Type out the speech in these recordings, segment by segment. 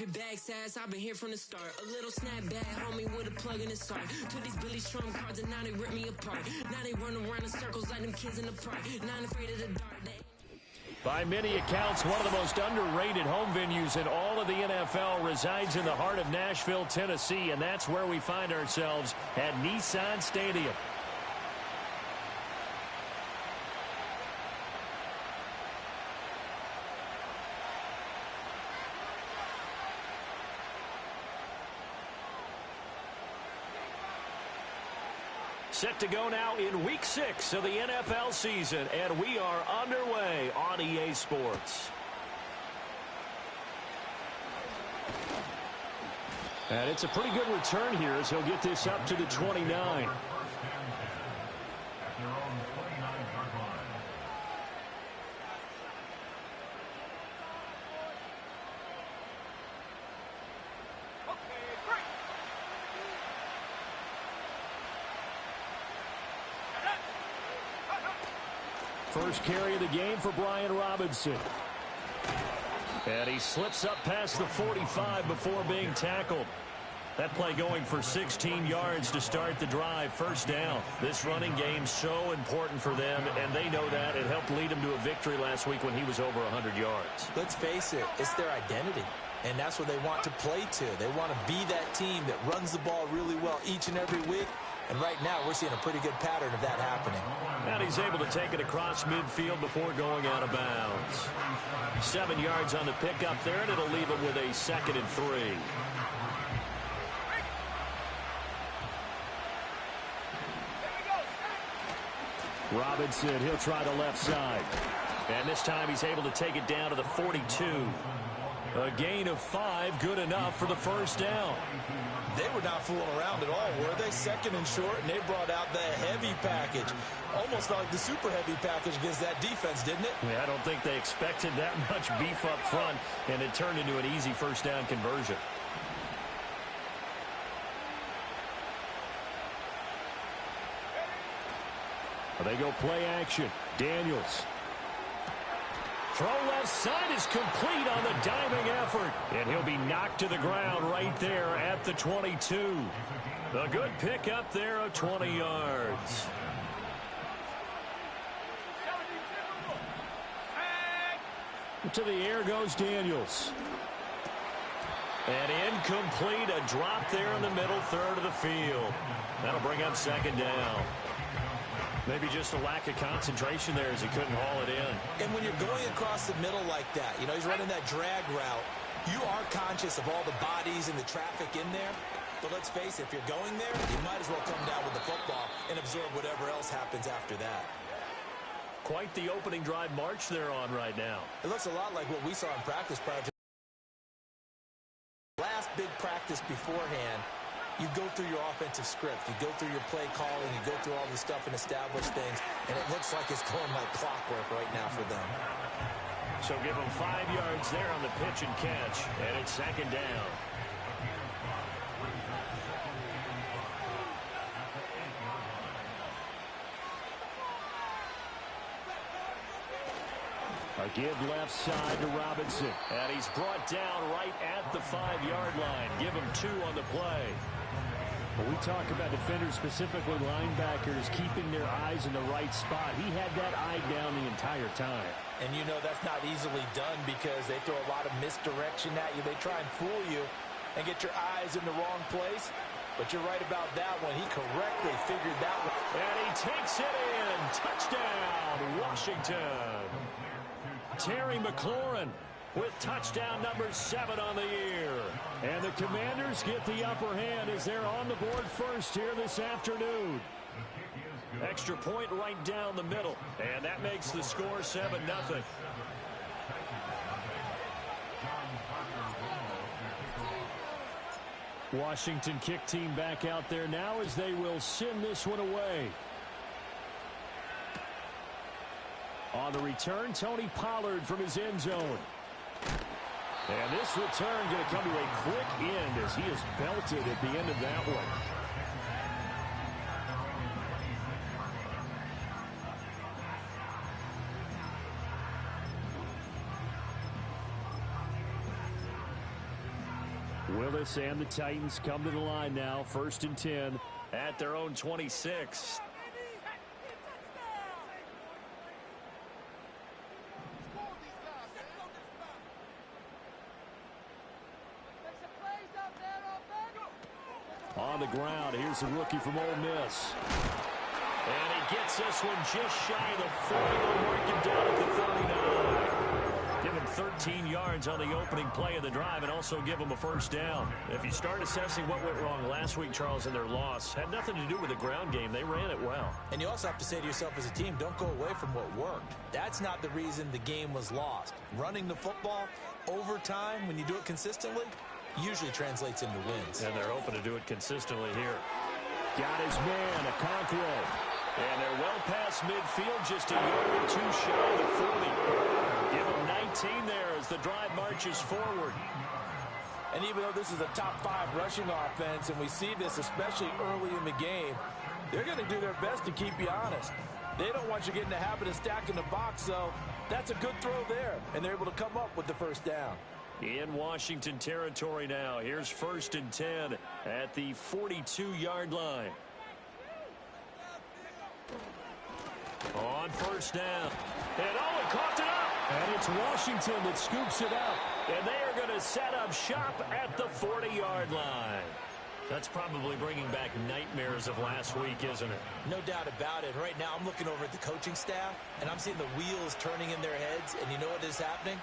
your back's ass, I've been here from the start. A little snapback, homie, with a plug in his heart. Took these Billy Trump cards and now they rip me apart. Now they run around in circles like them kids in the park. Not afraid of the dark. By many accounts, one of the most underrated home venues in all of the NFL resides in the heart of Nashville, Tennessee, and that's where we find ourselves at Nissan Stadium. Set to go now in Week 6 of the NFL season, and we are underway on EA Sports. And it's a pretty good return here as he'll get this up to the 29. First carry of the game for Brian Robinson. And he slips up past the 45 before being tackled. That play going for 16 yards to start the drive. First down. This running game so important for them, and they know that. It helped lead them to a victory last week when he was over 100 yards. Let's face it, it's their identity, and that's what they want to play to. They want to be that team that runs the ball really well each and every week. And right now, we're seeing a pretty good pattern of that happening. And he's able to take it across midfield before going out of bounds. 7 yards on the pickup there, and it'll leave him with a 2nd and 3. Robinson, he'll try the left side. And this time he's able to take it down to the 42. A gain of 5, good enough for the first down. They were not fooling around at all, were they? 2nd and short, and they brought out the heavy package. Almost like the super heavy package against that defense, didn't it? Yeah, I don't think they expected that much beef up front, and it turned into an easy first down conversion. They go play action. Daniels. Throw left side is complete on the diving effort. And he'll be knocked to the ground right there at the 22. A good pickup there of 20 yards. To the air goes Daniels. And incomplete. A drop there in the middle third of the field. That'll bring up 2nd down. Maybe just a lack of concentration there as he couldn't haul it in. And when you're going across the middle like that, you know, he's running that drag route, you are conscious of all the bodies and the traffic in there. But let's face it, if you're going there, you might as well come down with the football and absorb whatever else happens after that. Quite the opening drive march they're on right now. It looks a lot like what we saw in practice prior to last big practice beforehand. You go through your offensive script. You go through your play calling. You go through all this stuff and establish things. And it looks like it's going like clockwork right now for them. So give them 5 yards there on the pitch and catch. And it's 2nd down. A give left side to Robinson. And he's brought down right at the 5-yard line. Give him 2 on the play. When we talk about defenders, specifically linebackers, keeping their eyes in the right spot, he had that eye down the entire time. And you know that's not easily done because they throw a lot of misdirection at you. They try and fool you and get your eyes in the wrong place. But you're right about that one. He correctly figured that one. And he takes it in. Touchdown, Washington. Terry McLaurin with touchdown number 7 on the year. And the Commanders get the upper hand as they're on the board first here this afternoon. Extra point right down the middle. And that makes the score 7-0. Washington kick team back out there now as they will send this one away. On the return, Tony Pollard from his end zone. And this return going to come to a quick end as he is belted at the end of that one. Willis and the Titans come to the line now. 1st and 10 at their own 26. On the ground, here's the rookie from Ole Miss. And he gets this one just shy of the 40. They'll mark him down at the 39. Give him 13 yards on the opening play of the drive and also give him a first down. If you start assessing what went wrong last week, Charles, in their loss, had nothing to do with the ground game. They ran it well. And you also have to say to yourself as a team, don't go away from what worked. That's not the reason the game was lost. Running the football over time, when you do it consistently, usually translates into wins. And they're hoping to do it consistently here. Got his man, Okonkwo. And they're well past midfield, just a yard or two shy of the 40. Give them 19 there as the drive marches forward. And even though this is a top 5 rushing offense, and we see this especially early in the game, they're going to do their best to keep you honest. They don't want you getting the habit of stacking the box, so that's a good throw there. And they're able to come up with the first down. In Washington territory now. Here's 1st and 10 at the 42-yard line. On first down. And he coughed it up. And it's Washington that scoops it up. And they are going to set up shop at the 40-yard line. That's probably bringing back nightmares of last week, isn't it? No doubt about it. Right now I'm looking over at the coaching staff, and I'm seeing the wheels turning in their heads. And you know what is happening?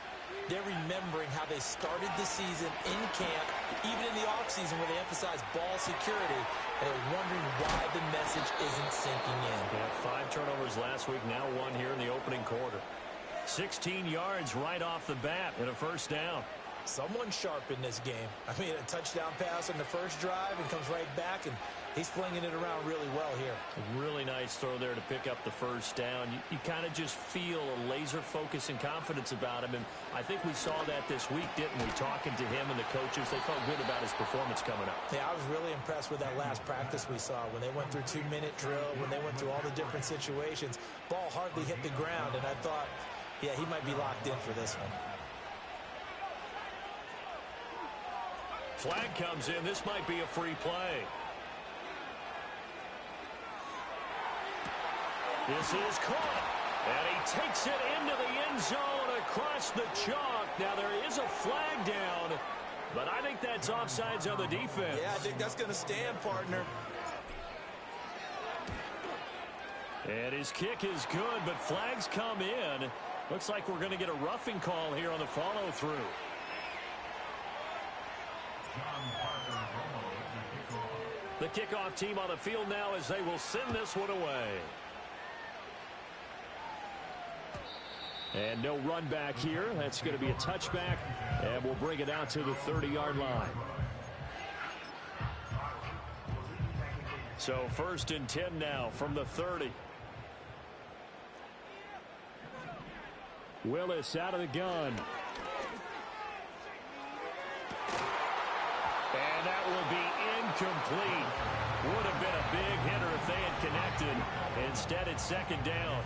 They're remembering how they started the season in camp, even in the offseason where they emphasized ball security, and they're wondering why the message isn't sinking in. Yeah, 5 turnovers last week, now 1 here in the opening quarter. 16 yards right off the bat and a first down. Someone's sharp in this game. I mean, a touchdown pass on the first drive and comes right back, and he's flinging it around really well here. A really nice throw there to pick up the first down. You kind of just feel a laser focus and confidence about him, and I think we saw that this week, didn't we? Talking to him and the coaches, they felt good about his performance coming up. Yeah, I was really impressed with that last practice we saw when they went through 2-minute drill, when they went through all the different situations. Ball hardly hit the ground, and I thought, yeah, he might be locked in for this one. Flag comes in. This might be a free play. This is caught. And he takes it into the end zone across the chalk. Now there is a flag down, but I think that's offsides on the defense. Yeah, I think that's going to stand, partner. And his kick is good, but flags come in. Looks like we're going to get a roughing call here on the follow-through. The kickoff team on the field now as they will send this one away. And no run back here. That's going to be a touchback, and we'll bring it out to the 30-yard line. So 1st and 10 now from the 30. Willis out of the gun. And that will be incomplete. Would have been a big hitter if they had connected. Instead, it's 2nd down.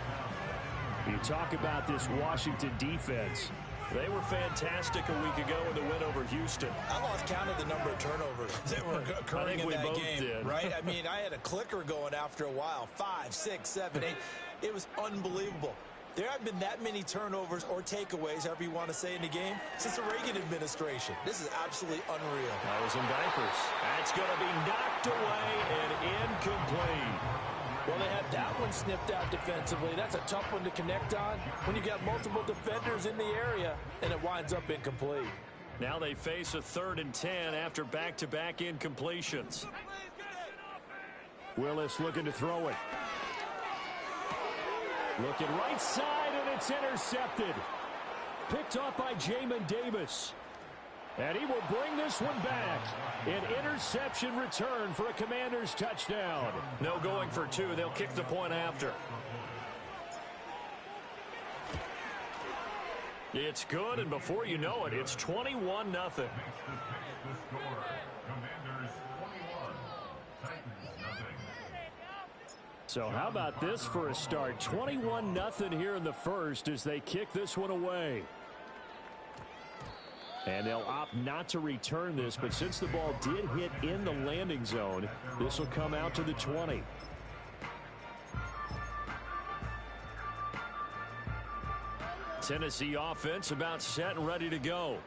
You talk about this Washington defense. They were fantastic a week ago in the win over Houston. I lost count of the number of turnovers that were occurring in that game. Did. Right? I mean, I had a clicker going after a while. 5, 6, 7, 8. It was unbelievable. There haven't been that many turnovers or takeaways, however you want to say, in the game since the Reagan administration. This is absolutely unreal. I was in diapers. That's going to be knocked away and incomplete. Well, they had that one snipped out defensively. That's a tough one to connect on when you got multiple defenders in the area, and it winds up incomplete. Now they face a 3rd and 10 after back-to-back incompletions. Willis looking to throw it. Looking right side, and it's intercepted. Picked off by Jamin Davis. And he will bring this one back. An interception return for a Commanders touchdown. No going for 2. They'll kick the point after. It's good, and before you know it, it's 21-0. So how about this for a start? 21-0 here in the first as they kick this one away. And they'll opt not to return this, but since the ball did hit in the landing zone, this will come out to the 20. Tennessee offense about set and ready to go.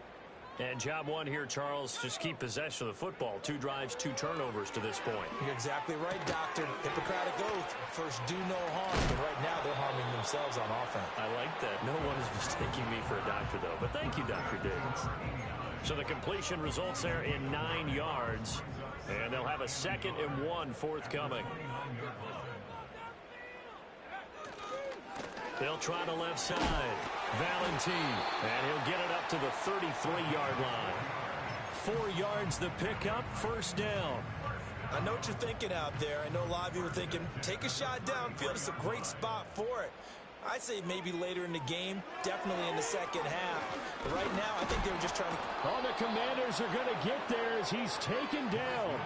And job one here, Charles, just keep possession of the football. 2 drives, 2 turnovers to this point. You're exactly right, Doctor. Hippocratic oath. First, do no harm. But right now, they're harming themselves on offense. I like that. No one is mistaking me for a doctor, though. But thank you, Dr. Davis. So the completion results there in 9 yards. And they'll have a 2nd and 1 forthcoming. They'll try the left side. Valentine. And he'll get it up to the 33-yard line. 4 yards the pickup, first down. I know what you're thinking out there. I know a lot of you are thinking, take a shot downfield. It's a great spot for it. I'd say maybe later in the game, definitely in the second half. But right now, I think they were just trying to... Oh, the Commanders are going to get there as he's taken down.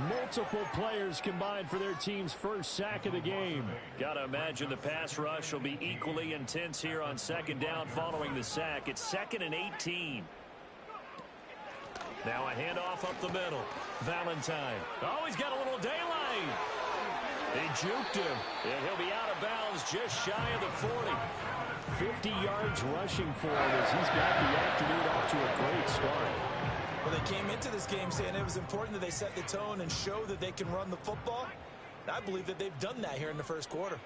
Multiple players combined for their team's first sack of the game. Got to imagine the pass rush will be equally intense here on 2nd down following the sack. It's 2nd and 18. Now a handoff up the middle. Valentine. Oh, he's got a little daylight. He juked him, and he'll be out of bounds just shy of the 40. 50 yards rushing for him as he's got the afternoon off to a great start. Well, they came into this game saying it was important that they set the tone and show that they can run the football. And I believe that they've done that here in the first quarter.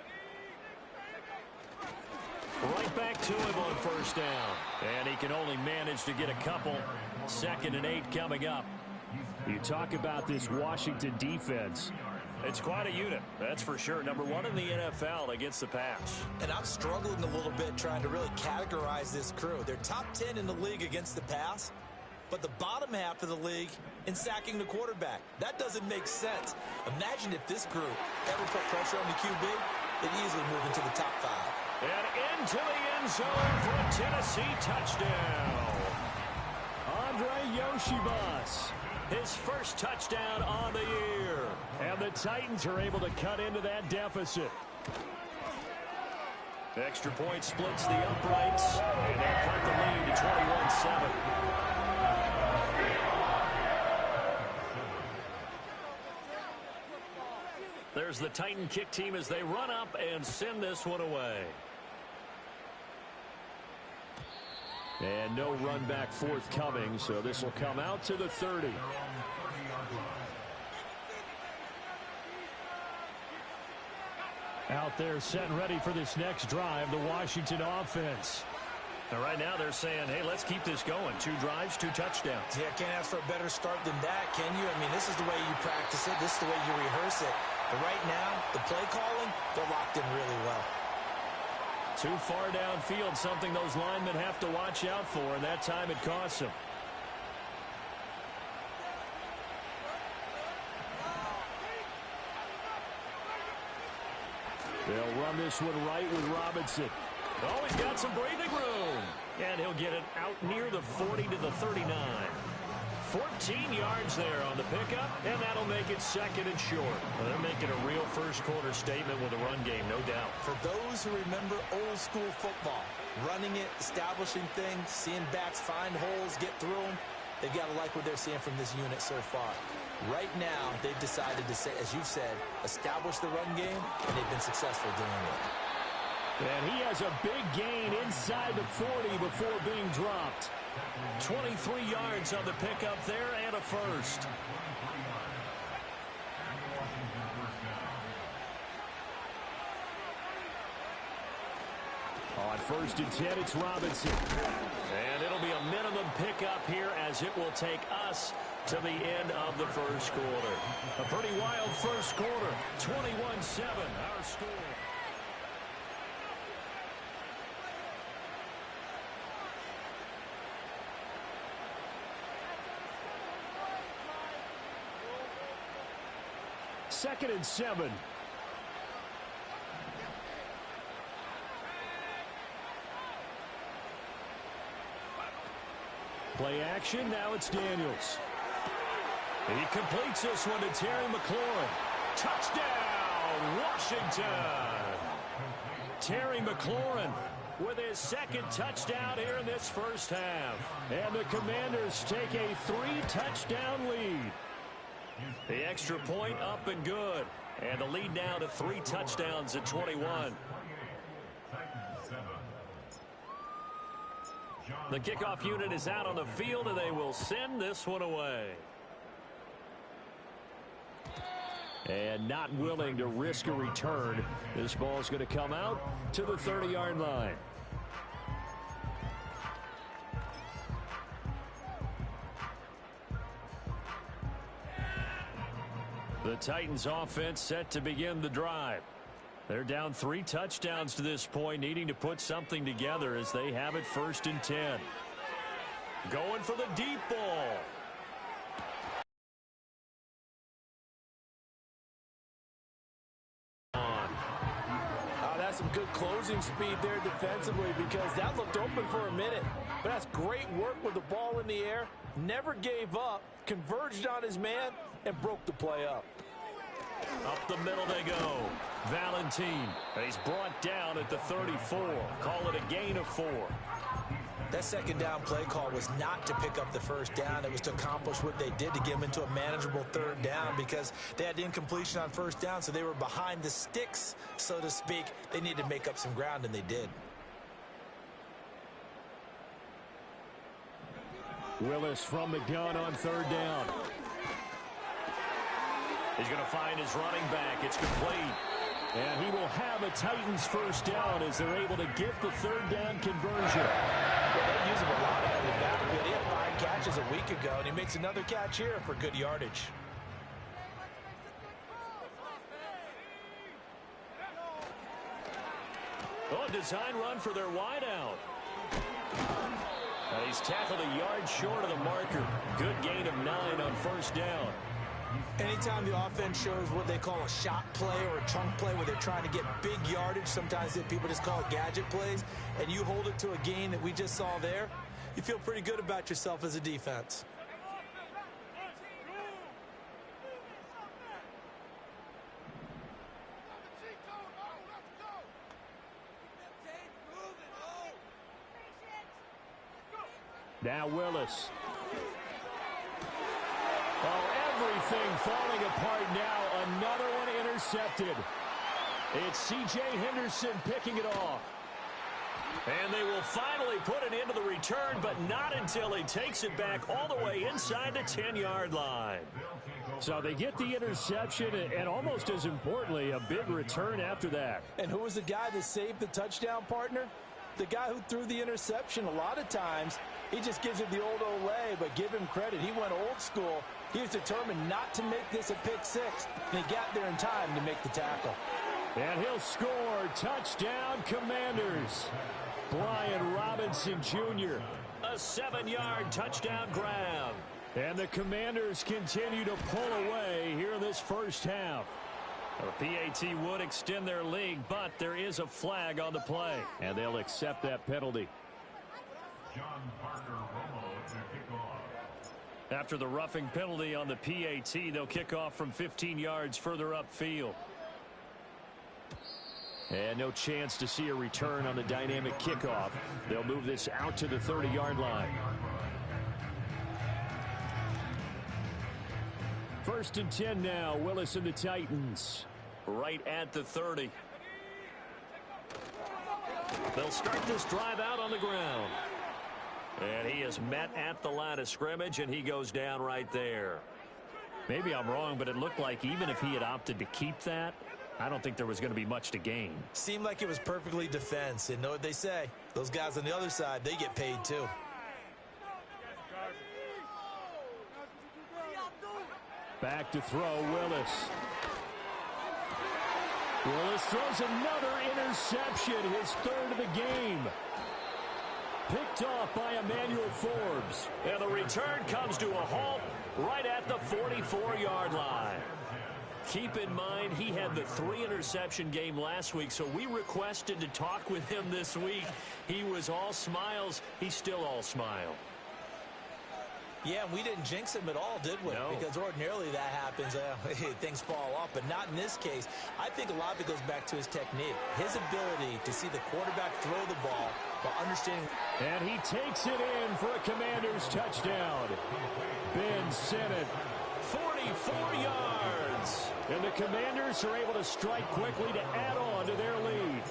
Right back to him on first down. And he can only manage to get a couple. 2nd and 8 coming up. You talk about this Washington defense. It's quite a unit, that's for sure. Number 1 in the NFL against the pass. And I'm struggling a little bit trying to really categorize this crew. They're top 10 in the league against the pass, but the bottom half of the league in sacking the quarterback. That doesn't make sense. Imagine if this group ever put pressure on the QB, they'd easily move into the top 5. And into the end zone for a Tennessee touchdown. Andre Yoshibas. His first touchdown on the year. And the Titans are able to cut into that deficit. Extra point splits the uprights. And they cut the lead to 21-7. There's the Titan kick team as they run up and send this one away. And no run back forthcoming, so this will come out to the 30. Out there set and ready for this next drive, the Washington offense. And right now they're saying, hey, let's keep this going. 2 drives, 2 touchdowns. Yeah, can't ask for a better start than that, can you? I mean, this is the way you practice it. This is the way you rehearse it. But right now, the play calling, they're locked in really well. Too far downfield, something those linemen have to watch out for, and that time it costs them. They'll run this one right with Robinson. Oh, he's got some breathing room. And he'll get it out near the 40 to the 39. 14 yards there on the pickup, and that'll make it 2nd and short. Well, they're making a real first-quarter statement with a run game, no doubt. For those who remember old-school football, running it, establishing things, seeing backs find holes, get through them, they've got to like what they're seeing from this unit so far. Right now, they've decided to, say, as you've said, establish the run game, and they've been successful doing it. And he has a big gain inside the 40 before being dropped. 23 yards on the pickup there and a first. On 1st and 10, it's Robinson. And it'll be a minimum pickup here as it will take us to the end of the first quarter. A pretty wild first quarter. 21-7, our score. Second and 7. Play action, now it's Daniels. And he completes this one to Terry McLaurin. Touchdown, Washington! Terry McLaurin with his second touchdown here in this first half. And the Commanders take a 3-touchdown lead. The extra point up and good. And the lead now to 3 touchdowns at 21. The kickoff unit is out on the field, and they will send this one away. And not willing to risk a return. This ball is going to come out to the 30-yard line. The Titans offense set to begin the drive. They're down 3 touchdowns to this point, needing to put something together as they have it 1st and 10. Going for the deep ball. That's some good closing speed there defensively because that looked open for a minute. But that's great work with the ball in the air. Never gave up, converged on his man, and broke the play up. Up the middle they go. Valentine. He's brought down at the 34. Call it a gain of 4. That second down play call was not to pick up the first down. It was to accomplish what they did to get them into a manageable 3rd down because they had incompletion on 1st down, so they were behind the sticks, so to speak. They needed to make up some ground, and they did. Willis from the gun on 3rd down. He's going to find his running back. It's complete. And he will have a Titans first down as they're able to get the 3rd down conversion. Well, they use him a lot out of the backfield. He had 5 catches a week ago, and he makes another catch here for good yardage. Oh, design run for their wideout. And he's tackled a yard short of the marker. Good gain of 9 on 1st down. Anytime the offense shows what they call a shot play or a chunk play where they're trying to get big yardage, sometimes people just call it gadget plays, and you hold it to a gain that we just saw there, you feel pretty good about yourself as a defense. Now Willis. Oh, everything falling apart now. Another one intercepted. It's C.J. Henderson picking it off. And they will finally put it into the return, but not until he takes it back all the way inside the 10-yard line. So they get the interception, and almost as importantly, a big return after that. And who was the guy that saved the touchdown, partner? The guy who threw the interception. A lot of times, he just gives it the old Olay, but give him credit. He went old school. He was determined not to make this a pick 6, and he got there in time to make the tackle. And he'll score. Touchdown, Commanders. Brian Robinson Jr., a 7-yard touchdown grab. And the Commanders continue to pull away here in this first half. The PAT would extend their lead, but there is a flag on the play, and they'll accept that penalty. After the roughing penalty on the PAT, they'll kick off from 15 yards further upfield. And no chance to see a return on the dynamic kickoff. They'll move this out to the 30-yard line. 1st and 10 now. Willis and the Titans right at the 30. They'll start this drive out on the ground. And he is met at the line of scrimmage, and he goes down right there. Maybe I'm wrong, but it looked like even if he had opted to keep that, I don't think there was going to be much to gain. Seemed like it was perfectly defense. And know what they say? Those guys on the other side, they get paid too. Back to throw, Willis. Willis throws another interception, his 3rd of the game. Picked off by Emmanuel Forbes. And the return comes to a halt right at the 44-yard line. Keep in mind, he had the 3-interception game last week, so we requested to talk with him this week. He was all smiles. He's still all smile. Yeah, and we didn't jinx him at all, did we? No. Because ordinarily that happens. Things fall off, but not in this case. I think a lot of it goes back to his technique, his ability to see the quarterback throw the ball while understanding. And he takes it in for a Commanders touchdown. Ben Sinnott, 44 yards. And the Commanders are able to strike quickly to add on to their lead.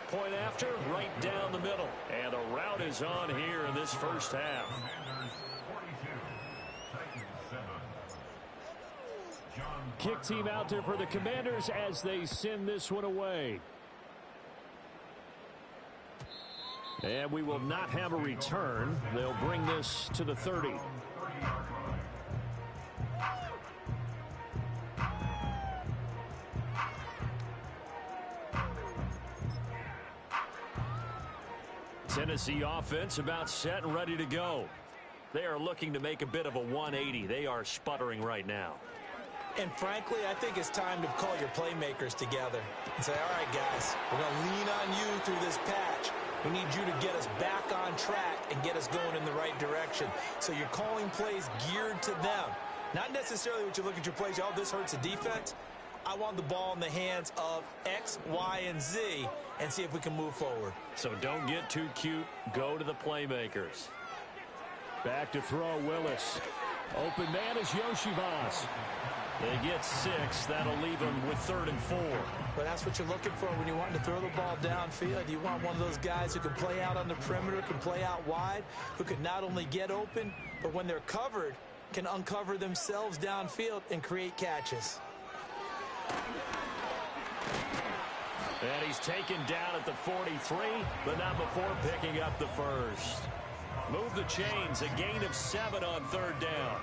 Point after, right down the middle. And the route is on here in this first half. Kick team out there for the Commanders as they send this one away. And we will not have a return. They'll bring this to the 30. Tennessee offense about set and ready to go. They are looking to make a bit of a 180. They are sputtering right now. And frankly, I think it's time to call your playmakers together and say, all right, guys, we're going to lean on you through this patch. We need you to get us back on track and get us going in the right direction. So you're calling plays geared to them. Not necessarily what you look at your plays, oh, this hurts the defense. I want the ball in the hands of X, Y, and Z and see if we can move forward. So don't get too cute. Go to the playmakers. Back to throw, Willis. Open man is Yoshivas. They get 6. That'll leave them with 3rd and 4. But that's what you're looking for when you want to throw the ball downfield. You want one of those guys who can play out on the perimeter, can play out wide, who can not only get open, but when they're covered, can uncover themselves downfield and create catches. And he's taken down at the 43, but not before picking up the first. Move the chains, a gain of 7 on 3rd down.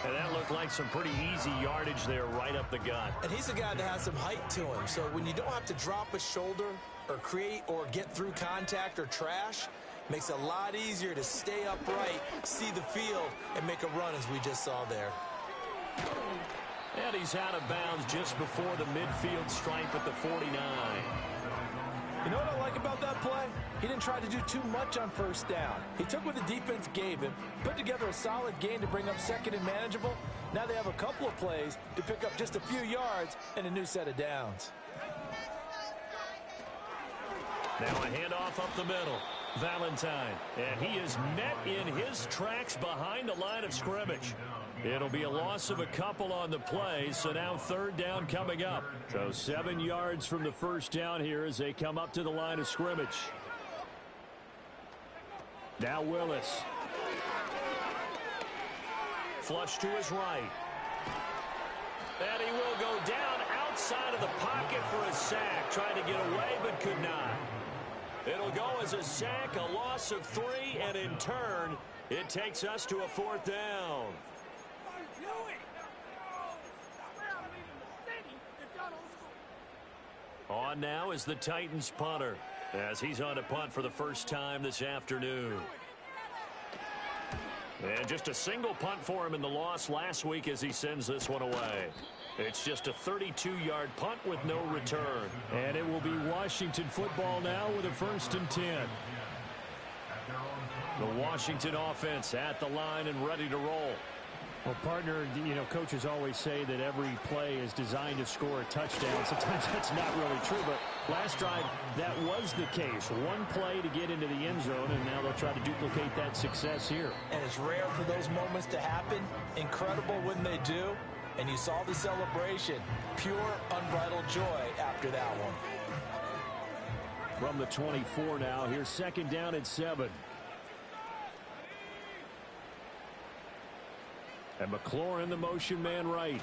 And that looked like some pretty easy yardage there right up the gut. And he's a guy that has some height to him. So when you don't have to drop a shoulder or create or get through contact or trash, makes it a lot easier to stay upright, see the field, and make a run as we just saw there. And he's out of bounds just before the midfield stripe at the 49. You know what I like about that play? He didn't try to do too much on 1st down. He took what the defense gave him, put together a solid gain to bring up 2nd and manageable. Now they have a couple of plays to pick up just a few yards and a new set of downs. Now a handoff up the middle. Valentine. And he is met in his tracks behind the line of scrimmage. It'll be a loss of a couple on the play, so now 3rd down coming up. So 7 yards from the 1st down here as they come up to the line of scrimmage. Now Willis. Flush to his right. And he will go down outside of the pocket for a sack. Trying to get away, but could not. It'll go as a sack, a loss of 3, and in turn, it takes us to a 4th down. On now is the Titans punter, as he's on to punt for the first time this afternoon. And just a single punt for him in the loss last week as he sends this one away. It's just a 32-yard punt with no return. And it will be Washington football now with a 1st and 10. The Washington offense at the line and ready to roll. Well, partner, you know, coaches always say that every play is designed to score a touchdown. Sometimes that's not really true, but last drive, that was the case. One play to get into the end zone, and now they'll try to duplicate that success here. And it's rare for those moments to happen. Incredible when they do. And you saw the celebration. Pure, unbridled joy after that one. From the 24 now, here's 2nd down at 7. And McLaurin, the motion man right.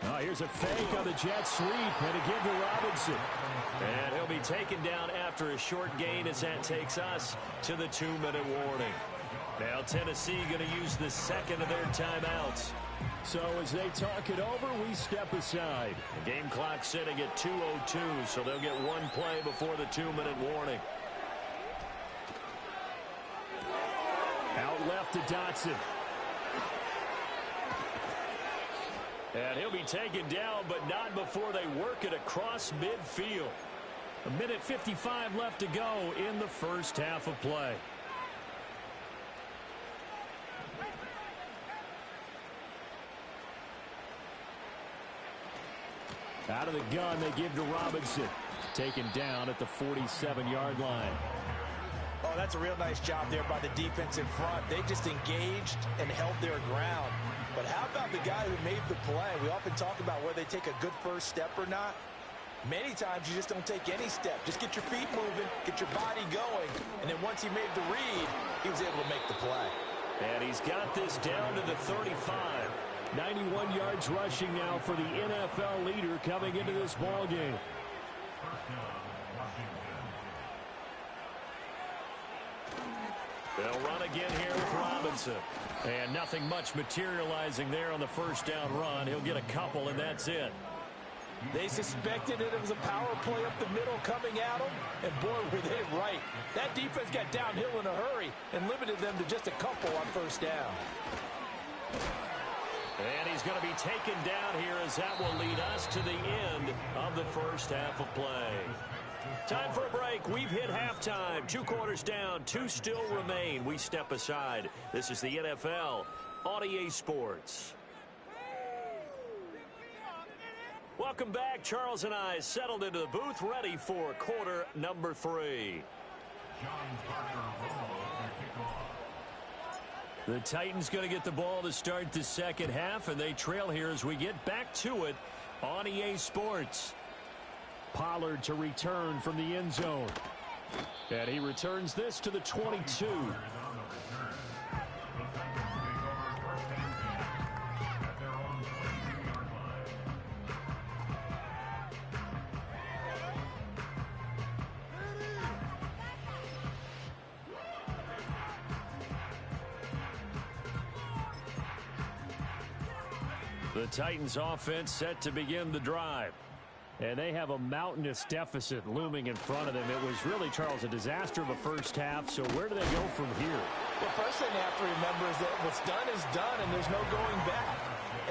Oh, here's a fake on the jet sweep, and again to Robinson. And he'll be taken down after a short gain as that takes us to the 2-minute warning. Now Tennessee going to use the 2nd of their timeouts. So as they talk it over, we step aside. The game clock sitting at 2:02, so they'll get one play before the 2-minute warning. Out left to Dotson. And he'll be taken down, but not before they work it across midfield. 1:55 left to go in the first half of play. Out of the gun, they give to Robinson. Taken down at the 47-yard line. Oh, that's a real nice job there by the defense in front. They just engaged and held their ground. But how about the guy who made the play? We often talk about whether they take a good first step or not. Many times you just don't take any step. Just get your feet moving, get your body going. And then once he made the read, he was able to make the play. And he's got this down to the 35. 91 yards rushing now for the NFL leader coming into this ball game. They'll run again here with Robinson. And nothing much materializing there on the first down run. He'll get a couple, and that's it. They suspected it was a power play up the middle coming at them, and boy, were they right. That defense got downhill in a hurry and limited them to just a couple on first down. And he's going to be taken down here as that will lead us to the end of the first half of play. Time for a break. We've hit halftime. 2 quarters down. 2 still remain. We step aside. This is the NFL on EA Sports. Welcome back. Charles and I settled into the booth, ready for quarter number 3. The Titans going to get the ball to start the second half, and they trail here as we get back to it on EA Sports. Pollard to return from the end zone. And he returns this to the 22. The Titans offense set to begin the drive. And they have a mountainous deficit looming in front of them. It was really, Charles, a disaster of a first half. So where do they go from here? The first thing they have to remember is that what's done is done, and there's no going back.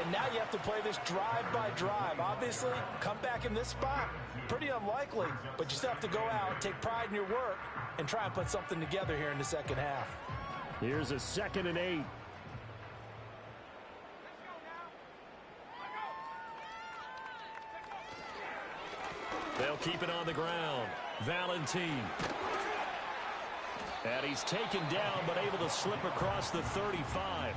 And now you have to play this drive by drive. Obviously, come back in this spot, pretty unlikely. But you still have to go out, take pride in your work, and try and put something together here in the second half. Here's a 2nd and 8. They'll keep it on the ground. Valentine. And he's taken down, but able to slip across the 35.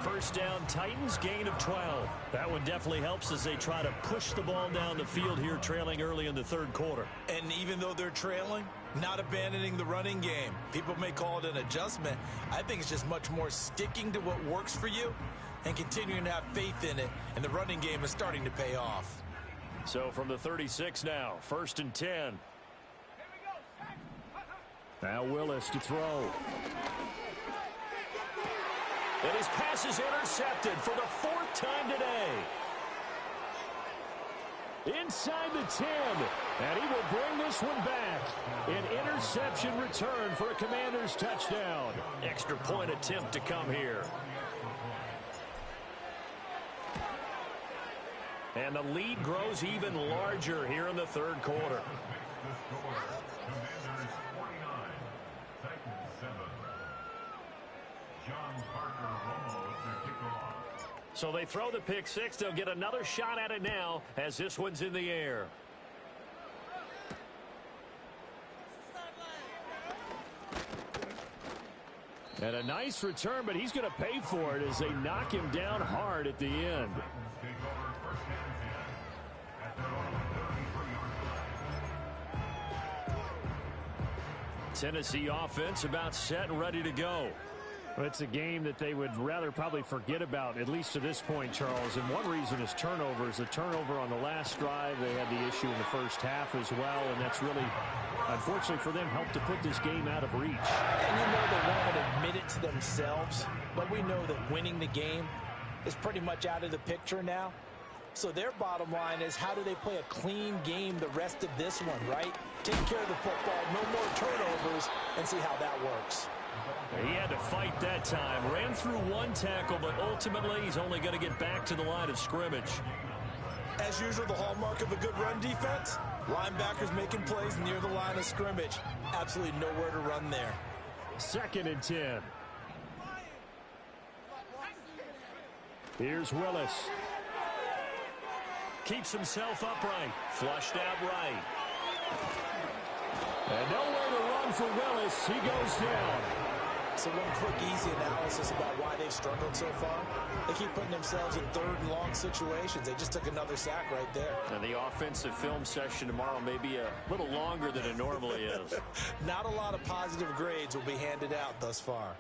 First down, Titans, gain of 12. That one definitely helps as they try to push the ball down the field here, trailing early in the third quarter. And even though they're trailing, not abandoning the running game. People may call it an adjustment. I think it's just much more sticking to what works for you and continuing to have faith in it. And the running game is starting to pay off. So from the 36 now, 1st and 10. Now Willis to throw. And his pass is intercepted for the 4th time today. Inside the 10. And he will bring this one back. An interception return for a Commanders touchdown. Extra point attempt to come here. And the lead grows even larger here in the third quarter. So they throw the pick 6. They'll get another shot at it now as this one's in the air. And a nice return, but he's going to pay for it as they knock him down hard at the end. Tennessee offense about set and ready to go. Well, it's a game that they would rather probably forget about, at least to this point, Charles. And one reason is turnovers. The turnover on the last drive, they had the issue in the first half as well. And that's really, unfortunately for them, helped to put this game out of reach. And you know they won't admit it to themselves, but we know that winning the game is pretty much out of the picture now. So their bottom line is, how do they play a clean game the rest of this one, right? Take care of the football, no more turnovers, and see how that works. He had to fight that time. Ran through one tackle, but ultimately he's only going to get back to the line of scrimmage. As usual, the hallmark of a good run defense, Linebackers making plays near the line of scrimmage. Absolutely nowhere to run there. 2nd and 10. Here's Willis. Keeps himself upright. Flushed out right. And nowhere to run for Willis. He goes down. So one quick, easy analysis about why they've struggled so far. They keep putting themselves in 3rd and long situations. They just took another sack right there. And the offensive film session tomorrow may be a little longer than it normally is. Not a lot of positive grades will be handed out thus far.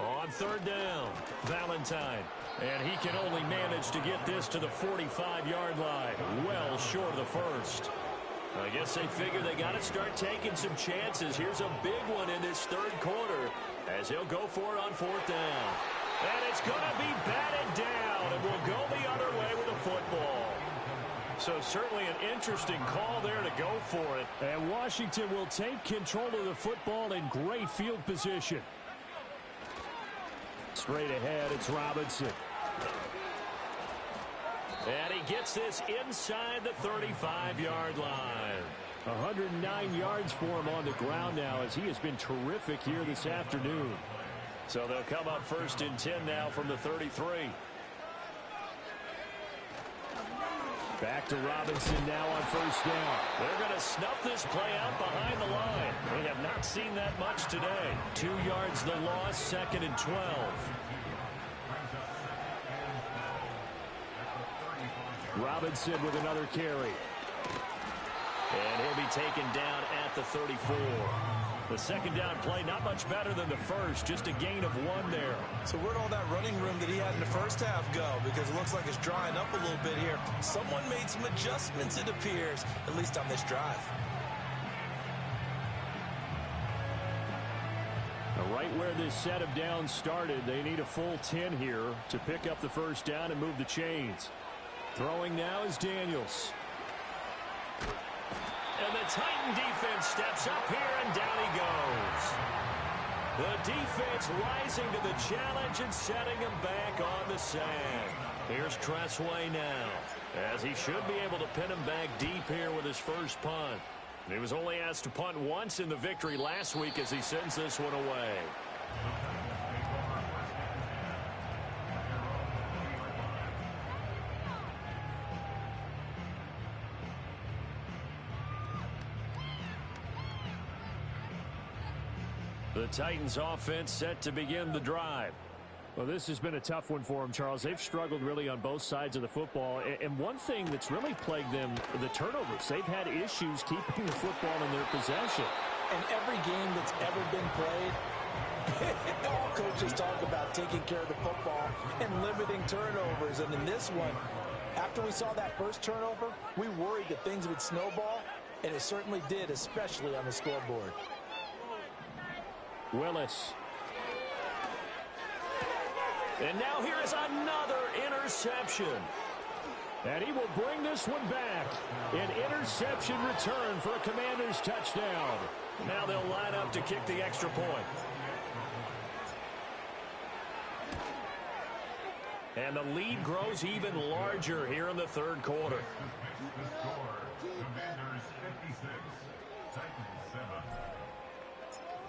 On 3rd down, Valentine. And he can only manage to get this to the 45-yard line. Well short of the first. I guess they figure they got to start taking some chances. Here's a big one in this 3rd quarter as he'll go for it on 4th down. And it's going to be batted down, and we'll go the other way with the football. So certainly an interesting call there to go for it. And Washington will take control of the football in great field position. Straight ahead, it's Robinson. And he gets this inside the 35-yard line. 109 yards for him on the ground now as he has been terrific here this afternoon. So they'll come up 1st and 10 now from the 33. Back to Robinson now on 1st down. They're going to snuff this play out behind the line. We have not seen that much today. 2 yards the loss, 2nd and 12. Robinson with another carry. And he'll be taken down at the 34. The 2nd down play, not much better than the first, just a gain of 1 there. So where'd all that running room that he had in the first half go? Because it looks like it's drying up a little bit here. Someone made some adjustments, it appears, at least on this drive. Right where this set of downs started, they need a full 10 here to pick up the 1st down and move the chains. Throwing now is Daniels. And the Titan defense steps up here, and down he goes. The defense rising to the challenge and setting him back on the sand. Here's Tressway now, as he should be able to pin him back deep here with his first punt. He was only asked to punt once in the victory last week as he sends this one away. The Titans offense set to begin the drive. Well, this has been a tough one for them, Charles. They've struggled really on both sides of the football. And one thing that's really plagued them, the turnovers. They've had issues keeping the football in their possession. And every game that's ever been played, all coaches talk about taking care of the football and limiting turnovers. And in this one, after we saw that first turnover, we worried that things would snowball, and it certainly did, especially on the scoreboard. Willis. And now here is another interception. And he will bring this one back. An interception return for a Commanders touchdown. Now they'll line up to kick the extra point. And the lead grows even larger here in the 3rd quarter.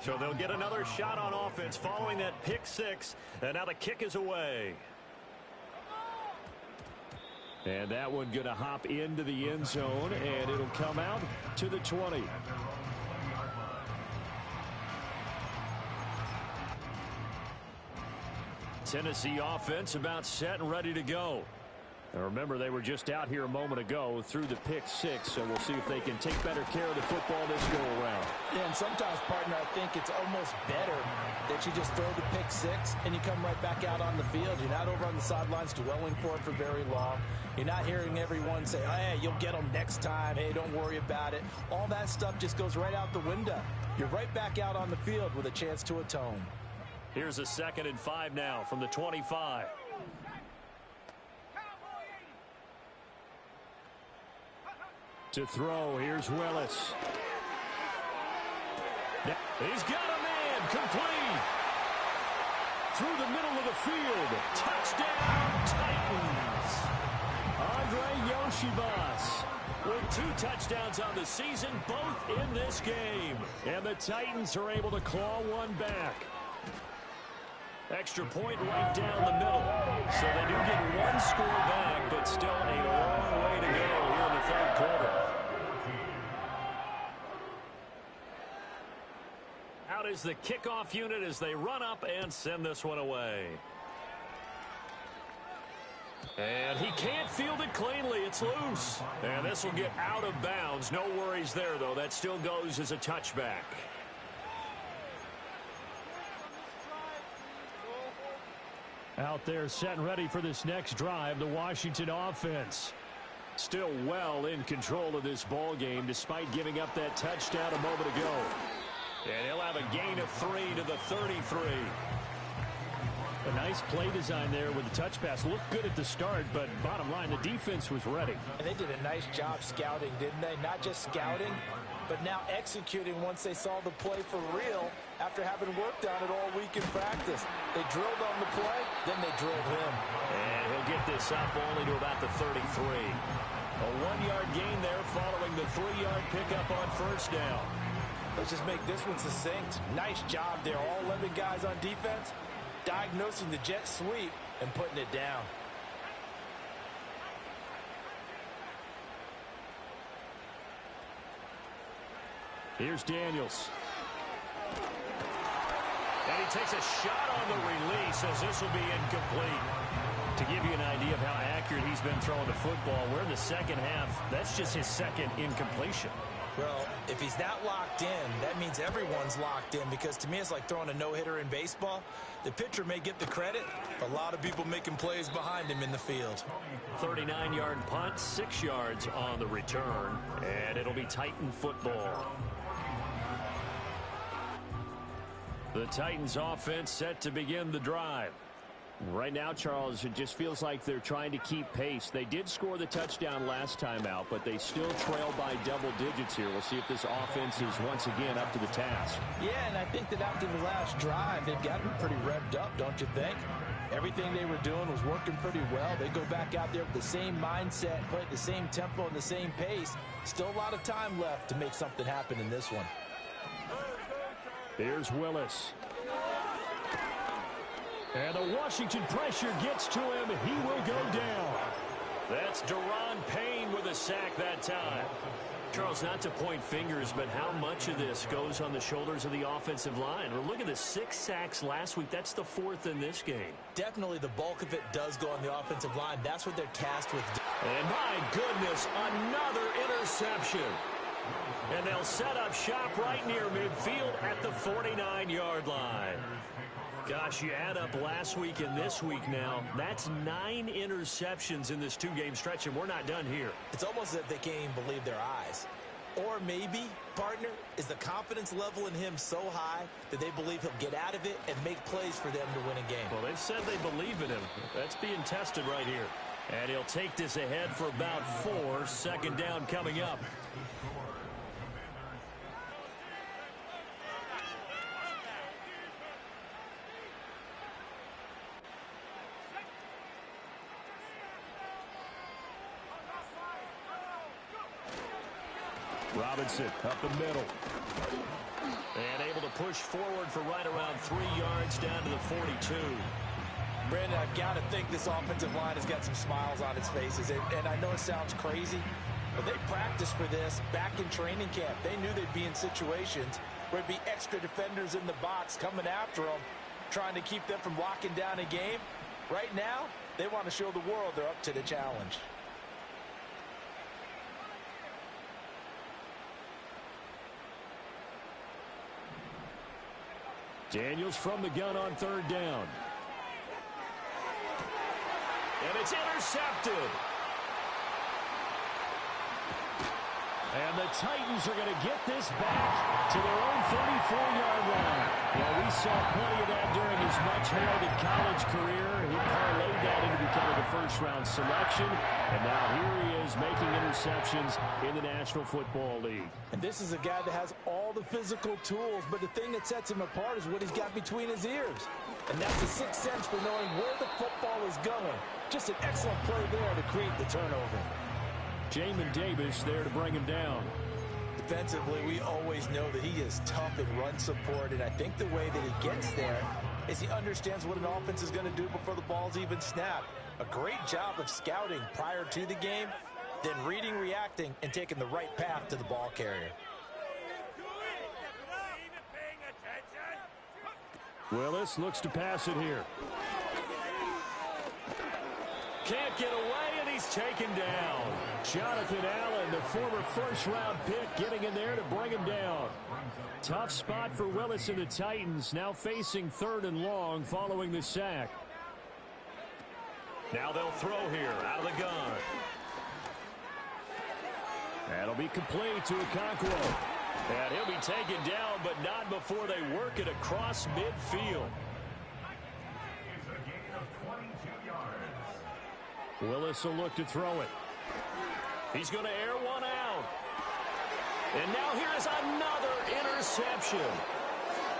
So they'll get another shot on offense following that pick 6. And now the kick is away. And that one going to hop into the end zone, and it'll come out to the 20. Tennessee offense about set and ready to go. Now remember, they were just out here a moment ago through the pick 6, so we'll see if they can take better care of the football this go-around. Yeah, and sometimes, partner, I think it's almost better that you just throw the pick 6 and you come right back out on the field. You're not over on the sidelines dwelling for it for very long. You're not hearing everyone say, hey, you'll get them next time. Hey, don't worry about it. All that stuff just goes right out the window. You're right back out on the field with a chance to atone. Here's a 2nd and 5 now from the 25. To throw, here's Willis. He's got a man. complete. Through the middle of the field. Touchdown, Titans. Andre Yoshibas with 2 touchdowns on the season, both in this game. And the Titans are able to claw one back. Extra point right down the middle. So they do get 1 score back, but still a long way to go here in the 3rd quarter. Out is the kickoff unit as they run up and send this one away. And he can't field it cleanly. It's loose. And this will get out of bounds. No worries there, though. That still goes as a touchback. Out there set and ready for this next drive, the Washington offense. Still well in control of this ball game despite giving up that touchdown a moment ago. And he'll have a gain of 3 to the 33. A nice play design there with the touch pass. Looked good at the start, but bottom line, the defense was ready. And they did a nice job scouting, didn't they? Not just scouting, but now executing once they saw the play for real after having worked on it all week in practice. They drilled on the play, then they drilled him. And he'll get this up only to about the 33. A 1-yard gain there following the 3-yard pickup on first down. Let's just make this one succinct. Nice job there. All 11 guys on defense diagnosing the jet sweep and putting it down. Here's Daniels. And he takes a shot on the release as this will be incomplete. To give you an idea of how accurate he's been throwing the football, we're in the second half. That's just his second incompletion. Well, if he's not locked in, that means everyone's locked in, because to me it's like throwing a no-hitter in baseball. The pitcher may get the credit, but a lot of people making plays behind him in the field. 39-yard punt, 6 yards on the return, and it'll be Titan football. The Titans offense set to begin the drive. Right now, Charles, it just feels like they're trying to keep pace. They did score the touchdown last time out, but they still trail by double digits here. We'll see if this offense is once again up to the task. Yeah, and I think that after the last drive, they've got to be pretty revved up, don't you think? Everything they were doing was working pretty well. They go back out there with the same mindset, play at the same tempo and the same pace. Still a lot of time left to make something happen in this one. Here's Willis. And the Washington pressure gets to him. He will go down. That's Daron Payne with a sack that time. Charles, not to point fingers, but how much of this goes on the shoulders of the offensive line? Well, look at the 6 sacks last week. That's the 4th in this game. Definitely the bulk of it does go on the offensive line. That's what they're tasked with. And my goodness, another interception. And they'll set up shop right near midfield at the 49-yard line. Gosh, you add up last week and this week now, that's 9 interceptions in this 2-game stretch, and we're not done here. It's almost as if they can't even believe their eyes. Or maybe, partner, is the confidence level in him so high that they believe he'll get out of it and make plays for them to win a game. Well, they've said they believe in him. That's being tested right here. And he'll take this ahead for about 4. Second down coming up. Robinson up the middle. And able to push forward for right around 3 yards down to the 42. Brandon, I've got to think this offensive line has got some smiles on its faces. And I know it sounds crazy, but they practiced for this back in training camp. They knew they'd be in situations where it'd be extra defenders in the box coming after them, trying to keep them from locking down a game. Right now, they want to show the world they're up to the challenge. Daniels from the gun on 3rd down. And it's intercepted. And the Titans are going to get this back to their own 34-yard line. Yeah, we saw plenty of that during his much heralded college career. He parlayed that into becoming a first-round selection. And now here he is making interceptions in the National Football League. And this is a guy that has all the physical tools, but the thing that sets him apart is what he's got between his ears. And that's a sixth sense for knowing where the football is going. Just an excellent play there to create the turnover. Jamin Davis there to bring him down. Defensively, we always know that he is tough in run support, and I think the way that he gets there is he understands what an offense is going to do before the ball's even snapped. A great job of scouting prior to the game, then reading, reacting, and taking the right path to the ball carrier. Willis looks to pass it here. Can't get away, and he's taken down. Jonathan Allen, the former first-round pick, getting in there to bring him down. Tough spot for Willis and the Titans, now facing 3rd and long following the sack. Now they'll throw here out of the gun. That'll be complete to Okonkwo. And he'll be taken down, but not before they work it across midfield. Willis will look to throw it. He's going to air one out. And now here's another interception.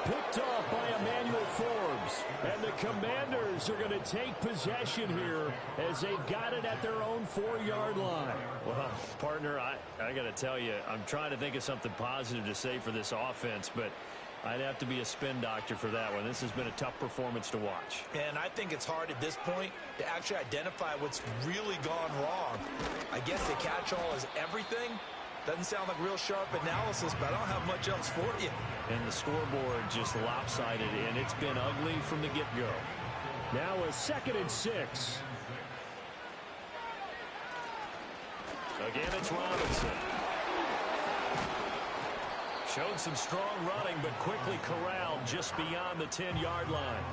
Picked off by Emmanuel Forbes. And the Commanders are going to take possession here as they've got it at their own 4-yard line. Well, partner, I got to tell you, I'm trying to think of something positive to say for this offense, but I'd have to be a spin doctor for that one. This has been a tough performance to watch. And I think it's hard at this point to actually identify what's really gone wrong. I guess the catch-all is everything. Doesn't sound like real sharp analysis, but I don't have much else for you. And the scoreboard just lopsided, and it's been ugly from the get-go. Now a 2nd and 6. Again, it's Robinson. Showed some strong running, but quickly corralled just beyond the 10-yard line.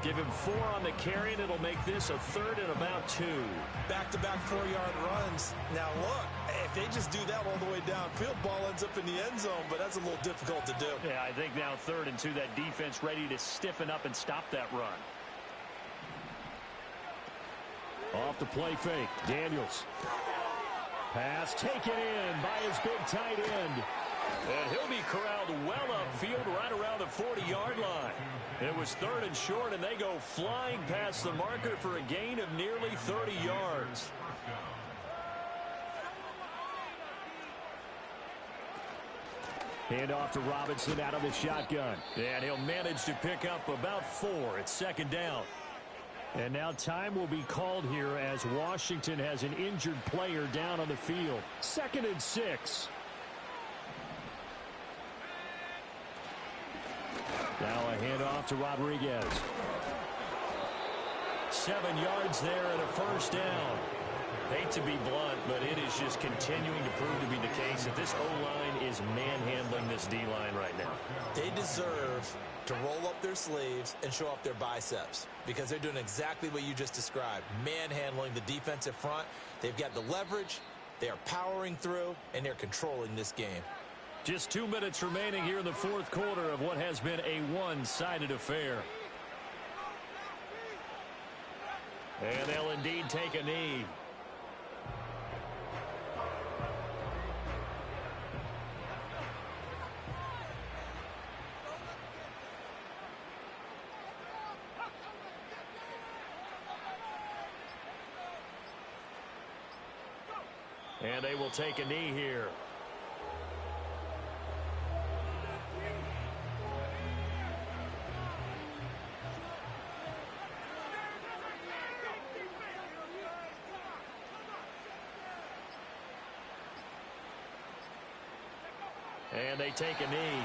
Give him 4 on the carry, and it'll make this a 3rd and about 2. Back-to-back 4-yard runs. Now, look, if they just do that all the way downfield, ball ends up in the end zone, but that's a little difficult to do. Yeah, I think now 3rd and 2, that defense ready to stiffen up and stop that run. Off the play fake, Daniels. Pass taken in by his big tight end. And he'll be corralled well upfield right around the 40-yard line. It was 3rd and short, and they go flying past the marker for a gain of nearly 30 yards. Hand off to Robinson out of the shotgun. And he'll manage to pick up about 4. It's 2nd down. And now time will be called here as Washington has an injured player down on the field. 2nd and 6. Now a handoff to Rodriguez. 7 yards there and a 1st down. Hate to be blunt, but it is just continuing to prove to be the case that this O-line is manhandling this D-line right now. They deserve to roll up their sleeves and show up their biceps because they're doing exactly what you just described, manhandling the defensive front. They've got the leverage, they are powering through, and they're controlling this game. Just 2 minutes remaining here in the 4th quarter of what has been a one-sided affair. And they'll indeed take a knee. And they will take a knee here. And they take a knee.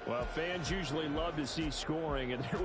Well, fans usually love to see scoring, and there